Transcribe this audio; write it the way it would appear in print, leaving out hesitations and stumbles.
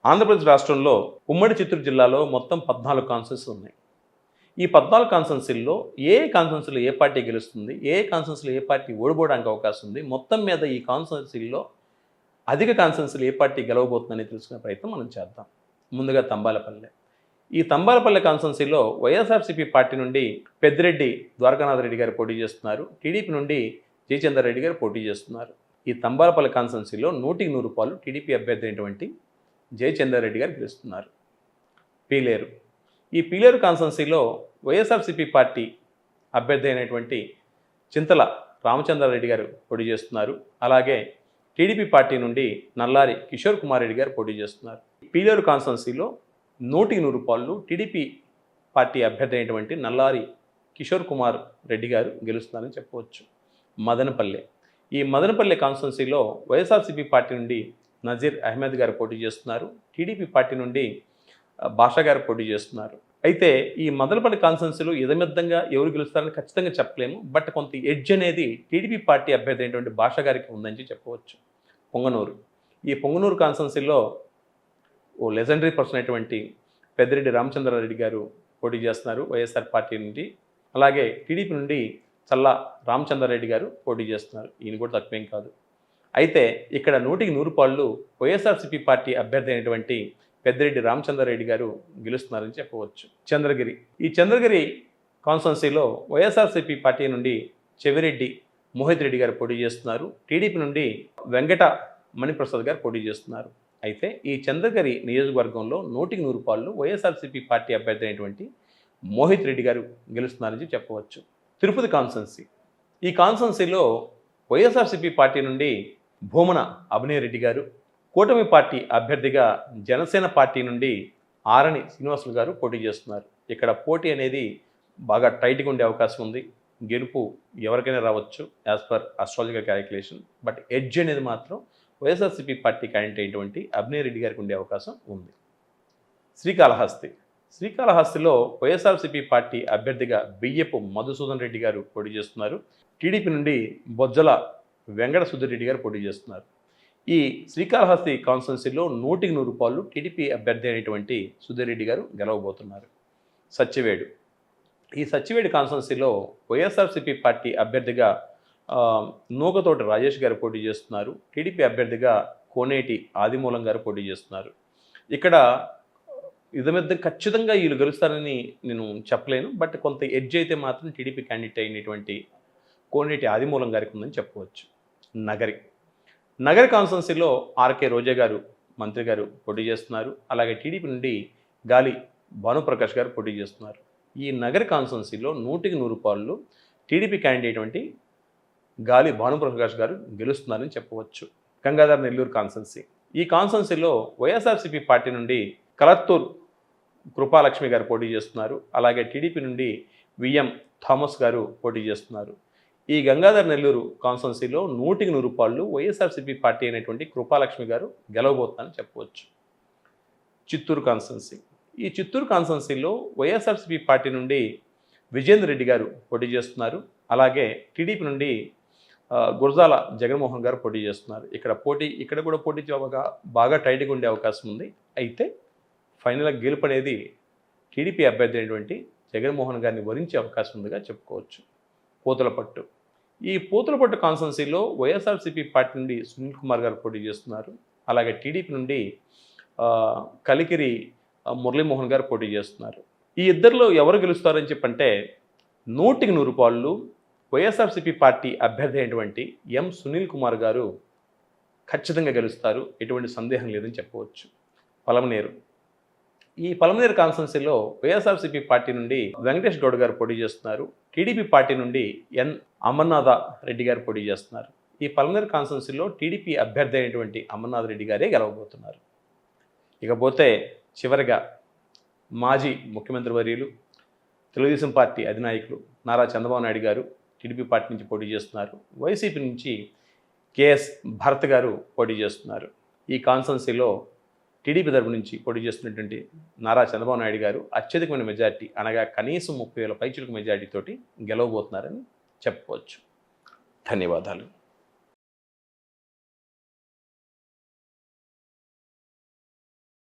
ఆంధ్రప్రదేశ్ రాష్ట్రంలో ఉమ్మడి చిత్తూరు జిల్లాలో మొత్తం 14 కాన్స్టిట్యూన్సీలు ఉన్నాయి. ఈ 14 కాన్స్టిట్యూన్సీల్లో కాన్స్టిట్యూన్సీలో ఏ పార్టీ గెలుస్తుంది, కాన్స్టిట్యూన్సీలో ఏ పార్టీ ఓడిపోవడానికి అవకాశం ఉంది, మొత్తం మీద ఈ కాన్స్టిట్యూన్సీల్లో అధిక కాన్స్టిట్యూన్సీలో ఏ పార్టీ గెలవబోతుందని తెలుసుకునే ప్రయత్నం మనం చేద్దాం. ముందుగా తంబాలపల్లె. ఈ తంబాలపల్లె కాన్స్టిట్యూన్సీలో వైఎస్ఆర్సీపీ పార్టీ నుండి పెద్దిరెడ్డి ద్వారకానాథ్ రెడ్డి గారు పోటీ చేస్తున్నారు. టీడీపీ నుండి జయచంద్ర రెడ్డి గారు పోటీ చేస్తున్నారు. ఈ తంబాలపల్లె కాన్స్టిట్యూన్సీలో 100కి 100 రూపాయలు టీడీపీ అభ్యర్థి అయినటువంటి జయచంద్రారెడ్డి గారు గెలుస్తున్నారు. పీలేరు. ఈ పీలేరు కాన్స్టిట్యున్సీలో వైఎస్ఆర్సీపీ పార్టీ అభ్యర్థి అయినటువంటి చింతల రామచంద్రారెడ్డి గారు పోటీ చేస్తున్నారు. అలాగే టీడీపీ పార్టీ నుండి నల్లారి కిషోర్ కుమార్ రెడ్డి గారు పోటీ చేస్తున్నారు. పీలేరు కాన్స్టిట్యున్సీలో 100కి 100 రూపాయలు టీడీపీ పార్టీ అభ్యర్థి అయినటువంటి నల్లారి కిషోర్ కుమార్ రెడ్డి గారు గెలుస్తున్నారని చెప్పవచ్చు. మదనపల్లె. ఈ మదనపల్లె కాన్స్టిట్యున్సీలో వైఎస్ఆర్సీపీ పార్టీ నుండి నజీర్ అహ్మద్ గారు పోటీ చేస్తున్నారు. టీడీపీ పార్టీ నుండి బాషా గారు పోటీ చేస్తున్నారు. అయితే ఈ మదనపల్లి కాన్స్టిట్యున్సీలో ఇదమిద్దంగా ఎవరు గెలుస్తారని ఖచ్చితంగా చెప్పలేము. బట్ కొంత ఎడ్జ్ అనేది టీడీపీ పార్టీ అభ్యర్థి అయినటువంటి బాషా గారికి ఉందని చెప్పవచ్చు. పొంగనూరు. ఈ పొంగనూరు కాన్స్టిట్యున్సీలో ఓ లెజెండరీ పర్సన్ అయినటువంటి పెద్దిరెడ్డి రామచంద్రారెడ్డి గారు పోటీ చేస్తున్నారు వైఎస్ఆర్ పార్టీ నుండి. అలాగే టీడీపీ నుండి చల్లా రామచంద్రారెడ్డి గారు పోటీ చేస్తున్నారు. ఈయన కూడా తక్కువేం కాదు. అయితే ఇక్కడ 100కి 100 రూపాయలు వైఎస్ఆర్సీపీ పార్టీ అభ్యర్థి అయినటువంటి పెద్దిరెడ్డి రామచంద్రారెడ్డి గారు గెలుస్తున్నారని చెప్పవచ్చు. చంద్రగిరి. ఈ చంద్రగిరి కాన్స్టిట్యున్సీలో వైఎస్ఆర్సీపీ పార్టీ నుండి చెవిరెడ్డి మోహిత్ రెడ్డి గారు పోటీ చేస్తున్నారు. టీడీపీ నుండి వెంకట మణిప్రసాద్ గారు పోటీ చేస్తున్నారు. అయితే ఈ చంద్రగిరి నియోజకవర్గంలో 100కి 100 రూపాయలు వైఎస్ఆర్సీపీ పార్టీ అభ్యర్థి అయినటువంటి మోహిత్ రెడ్డి గారు గెలుస్తున్నారని చెప్పవచ్చు. తిరుపతి కాన్స్టిట్యున్సీ. ఈ కాన్స్టిట్యున్సీలో వైఎస్ఆర్సీపీ పార్టీ నుండి భూమన అభినయ్ రెడ్డి గారు, కూటమి పార్టీ అభ్యర్థిగా జనసేన పార్టీ నుండి ఆరణి శ్రీనివాసులు గారు పోటీ చేస్తున్నారు. ఇక్కడ పోటీ అనేది బాగా టైట్గా ఉండే అవకాశం ఉంది. గెలుపు ఎవరికైనా రావచ్చు as per astrological calculation. But edge అనేది మాత్రం వైఎస్ఆర్సీపీ పార్టీ క్యాండిడేట్ అయినటువంటి అభినయ్ రెడ్డి గారికి ఉండే అవకాశం ఉంది. శ్రీకాళహస్తి. శ్రీకాళహస్తిలో వైఎస్ఆర్సీపీ పార్టీ అభ్యర్థిగా బియ్యపు మధుసూదన్ రెడ్డి గారు పోటీ చేస్తున్నారు. టీడీపీ నుండి బొజ్జల వెంకట సుధీర్ గారు పోటీ చేస్తున్నారు. ఈ శ్రీకాళహస్తి కాన్స్టిట్యున్సీలో 100కి 100 రూపాయలు టీడీపీ అభ్యర్థి అయినటువంటి సుధీర్ రెడ్డి గారు గెలవబోతున్నారు. సత్యవేడు. ఈ సత్యవేడు కాన్స్టిట్యున్సీలో వైఎస్ఆర్సీపీ పార్టీ అభ్యర్థిగా నూకతోటి రాజేష్ గారు పోటీ చేస్తున్నారు. టీడీపీ అభ్యర్థిగా కోనేటి ఆదిమూలం గారు పోటీ చేస్తున్నారు. ఇక్కడ ఇదమిద్ద ఖచ్చితంగా వీళ్ళు గెలుస్తారని నేను చెప్పలేను. బట్ కొంత ఎడ్జ్ అయితే మాత్రం టీడీపీ క్యాండిడేట్ అయినటువంటి కోనేటి ఆదిమూలం గారికి ఉందని చెప్పవచ్చు. నగరి కాన్స్టిట్యున్సీలో ఆర్కే రోజా గారు మంత్రి గారు పోటీ చేస్తున్నారు. అలాగే టీడీపీ నుండి గాలి భానుప్రకాష్ గారు పోటీ చేస్తున్నారు. ఈ నగరి కాన్స్టిట్యున్సీలో 100కి 100 రూపాయలు టీడీపీ క్యాండిడేట్ అయినటువంటి గాలి భానుప్రకాష్ గారు గెలుస్తున్నారని చెప్పవచ్చు. గంగాధర్ నెల్లూరు కాన్స్టిట్యున్సీ. ఈ కాన్స్టిట్యున్సీలో వైఎస్ఆర్సీపీ పార్టీ నుండి కలత్తూర్ కృపాలక్ష్మి గారు పోటీ చేస్తున్నారు. అలాగే టీడీపీ నుండి విఎం థామస్ గారు పోటీ చేస్తున్నారు. ఈ గంగాధర్ నెల్లూరు కాన్స్టిట్యున్సీలో 100కి 100 రూపాయలు వైఎస్ఆర్సీపీ పార్టీ అయినటువంటి కృపాలక్ష్మి గారు గెలవబోతున్నారని చెప్పవచ్చు. చిత్తూరు కాన్స్టిట్యున్సీ. ఈ చిత్తూరు కాన్స్టిట్యున్సీలో వైఎస్ఆర్సీపీ పార్టీ నుండి విజేందర్ రెడ్డి గారు పోటీ చేస్తున్నారు. అలాగే టీడీపీ నుండి గురజాల జగన్మోహన్ గారు పోటీ చేస్తున్నారు. ఇక్కడ కూడా పోటీ బాగా టైట్గా ఉండే అవకాశం ఉంది. అయితే ఫైనల్గా గెలుపు అనేది టీడీపీ అభ్యర్థి అయినటువంటి జగన్మోహన్ గారిని వరించే అవకాశం ఉందిగా చెప్పుకోవచ్చు. పూతలపట్టు. ఈ పూతలపట్టు కాన్స్టిట్యున్సీలో వైఎస్ఆర్సీపీ పార్టీ నుండి సునీల్ కుమార్ గారు పోటీ చేస్తున్నారు. అలాగే టీడీపీ నుండి కలికిరి మురళీమోహన్ గారు పోటీ చేస్తున్నారు. ఈ ఇద్దరిలో ఎవరు గెలుస్తారని చెప్పంటే 100కి 100 రూపాయలు వైఎస్ఆర్సీపీ పార్టీ అభ్యర్థి అయినటువంటి ఎం సునీల్ కుమార్ గారు ఖచ్చితంగా గెలుస్తారు. ఎటువంటి సందేహం లేదని చెప్పవచ్చు. పలమనేరు. ఈ పలమనేరు కాన్స్టిట్యున్సీలో వైఎస్ఆర్సీపీ పార్టీ నుండి వెంకటేష్ గౌడ్ గారు పోటీ చేస్తున్నారు. టీడీపీ పార్టీ నుండి ఎన్ అమర్నాథ రెడ్డి గారు పోటీ చేస్తున్నారు. ఈ పలమనేరు కాన్స్టిట్యున్సీలో టీడీపీ అభ్యర్థి అయినటువంటి అమర్నాథ్ రెడ్డి గారే గెలవబోతున్నారు. ఇకపోతే చివరిగా మాజీ ముఖ్యమంత్రి వర్యులు తెలుగుదేశం పార్టీ అధినాయకులు నారా చంద్రబాబు నాయుడు గారు టీడీపీ పార్టీ నుంచి పోటీ చేస్తున్నారు. వైసీపీ నుంచి కేఎస్ భరత్ గారు పోటీ చేస్తున్నారు. ఈ కాన్స్టిట్యున్సీలో టీడీపీ తరపు నుంచి పోటీ చేస్తున్నటువంటి నారా చంద్రబాబు నాయుడు గారు అత్యధికమైన మెజార్టీ అనగా కనీసం 30,000 పైచిలకు మెజార్టీతోటి గెలవబోతున్నారని చెప్పుకోవచ్చు. ధన్యవాదాలు.